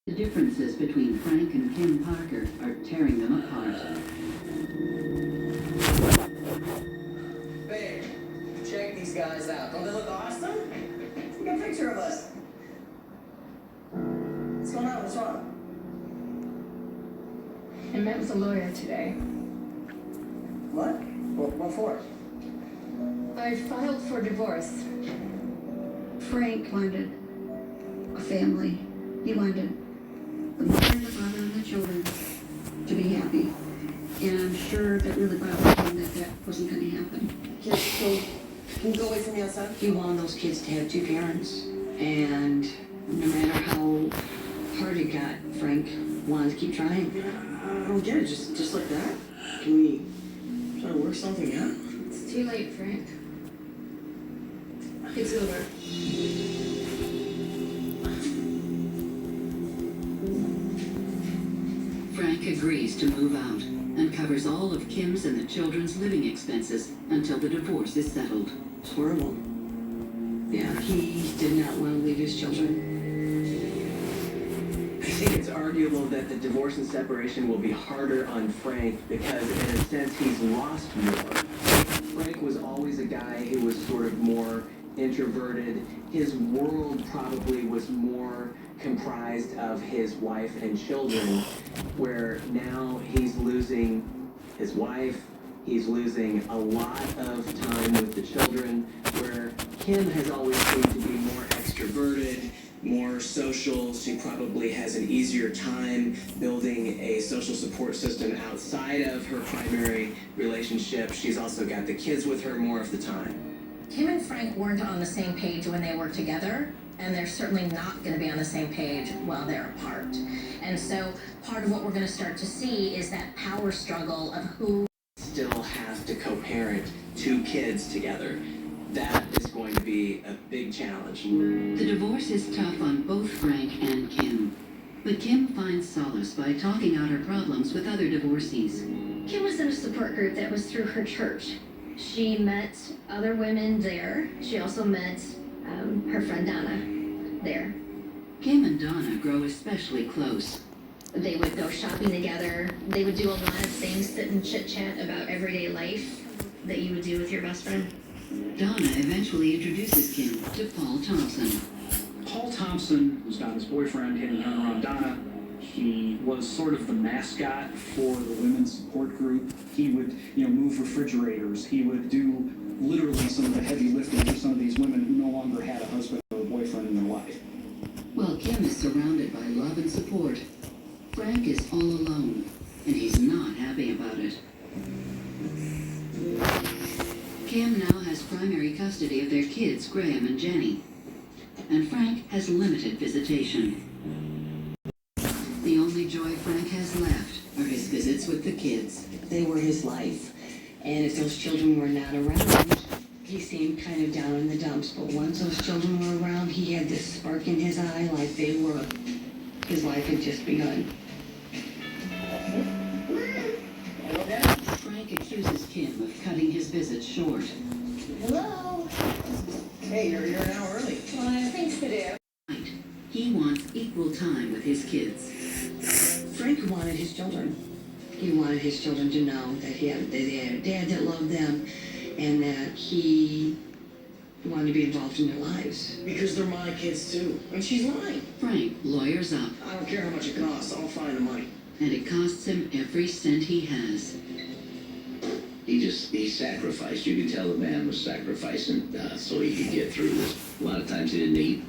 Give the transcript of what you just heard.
The differences between Frank and Kim Parker are tearing them apart. Babe, check these guys out. Don't they look awesome? Take a picture of us. What's going on? What's wrong? I met with a lawyer today. What? What for? I filed for divorce. Frank wanted a family. He wanted the mother, the father, and the children to be happy. And I'm sure that really bothered him that wasn't going to happen. Can you go away from me outside? He wanted those kids to have two parents, and no matter how hard it got, Frank wanted to keep trying. I don't get it. Just like that? Can we try to work something out? It's too late, Frank. It's over. Frank agrees to move out and covers all of Kim's and the children's living expenses until the divorce is settled. It's horrible. Yeah, he did not want to leave his children. I think it's arguable that the divorce and separation will be harder on Frank because, in a sense, he's lost more. Frank was always a guy who was sort of more introverted. His world probably was more comprised of his wife and children, where now he's losing his wife, he's losing a lot of time with the children, where Kim has always seemed to be more extroverted, more social. She probably has an easier time building a social support system outside of her primary relationship. She's also got the kids with her more of the time. Kim and Frank weren't on the same page when they were together, and they're certainly not going to be on the same page while they're apart. And so part of what we're going to start to see is that power struggle of who Still have to co-parent two kids together. That is going to be a big challenge. The divorce is tough on both Frank and Kim, but Kim finds solace by talking out her problems with other divorcees. Kim was in a support group that was through her church. She met other women there. She also met her friend Donna there. Kim and Donna grow especially close. They would go shopping together. They would do a lot of things, sit and chit-chat about everyday life that you would do with your best friend. Donna eventually introduces Kim to Paul Thompson. Paul Thompson was Donna's boyfriend, hanging around Donna. He was sort of the mascot for the women's support group. He would, move refrigerators. He would do literally some of the heavy lifting for some of these women who no longer had a husband or a boyfriend in their life. While Kim is surrounded by love and support, Frank is all alone, and he's not happy about it. Kim now has primary custody of their kids, Graham and Jenny, and Frank has limited visitation. The only joy Frank has left are his visits with the kids. They were his life, and if those children were not around, he seemed kind of down in the dumps. But once those children were around, he had this spark in his eye, like his life had just begun. Frank accuses Kim of cutting his visits short. Hello? Hey, you're an hour early. Well, I have things to do. He wants equal time with his kids. Frank wanted his children. He wanted his children to know that they had a dad that loved them, and that he wanted to be involved in their lives. Because they're my kids too. And she's lying. Frank lawyers up, I don't care how much it costs. I'll find the money. and it costs him every cent he has. He sacrificed. You could tell the man was sacrificing so he could get through this. A lot of times he didn't eat.